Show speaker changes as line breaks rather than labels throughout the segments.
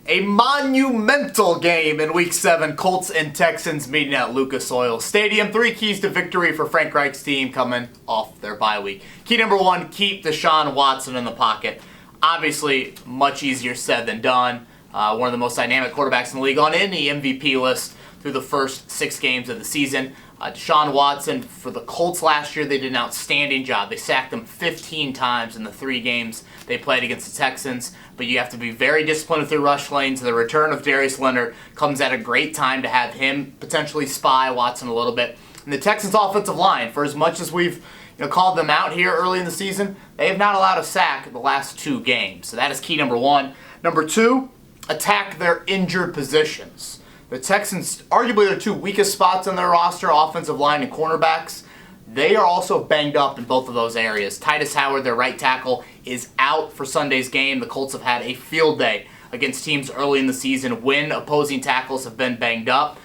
A monumental game in Week 7, Colts and Texans meeting at Lucas Oil Stadium. 3 keys to victory for Frank Reich's team coming off their bye week. Key number 1, keep Deshaun Watson in the pocket. Obviously, much easier said than done. One of the most dynamic quarterbacks in the league on any MVP list through the first 6 games of the season. Deshaun Watson, for the Colts last year, they did an outstanding job. They sacked him 15 times in the 3 games they played against the Texans. But you have to be very disciplined with your rush lanes. The return of Darius Leonard comes at a great time to have him potentially spy Watson a little bit. And the Texans' offensive line, for as much as we've called them out here early in the season, they have not allowed a sack in the last 2 games. So that is key number 1. Number 2, attack their injured positions. The Texans, arguably their 2 weakest spots on their roster, offensive line and cornerbacks, they are also banged up in both of those areas. Titus Howard, their right tackle, is out for Sunday's game. The Colts have had a field day against teams early in the season when opposing tackles have been banged up.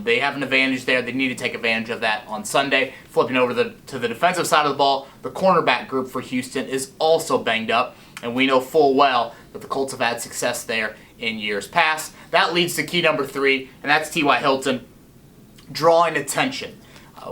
They have an advantage there. They need to take advantage of that on Sunday. Flipping over to the defensive side of the ball, the cornerback group for Houston is also banged up, and we know full well that the Colts have had success there in years past. That leads to key number 3, and that's T.Y. Hilton, drawing attention.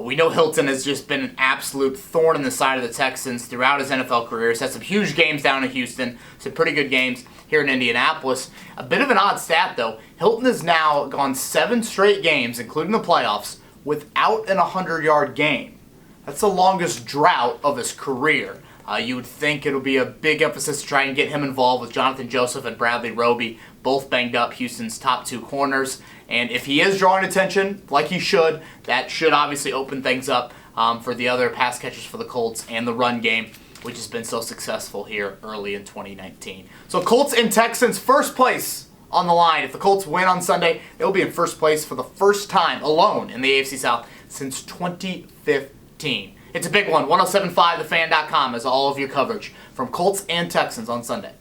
We know Hilton has just been an absolute thorn in the side of the Texans throughout his NFL career. He's had some huge games down in Houston, some pretty good games here in Indianapolis. A bit of an odd stat, though. Hilton has now gone 7 straight games, including the playoffs, without an 100-yard game. That's the longest drought of his career. You would think it would be a big emphasis to try and get him involved with Jonathan Joseph and Bradley Roby, both banged up, Houston's top 2 corners. And if he is drawing attention, like he should, that should obviously open things up for the other pass catchers for the Colts and the run game, which has been so successful here early in 2019. So Colts and Texans, first place on the line. If the Colts win on Sunday, they'll be in first place for the first time alone in the AFC South since 2015. It's a big one. 1075thefan.com has all of your coverage from Colts and Texans on Sunday.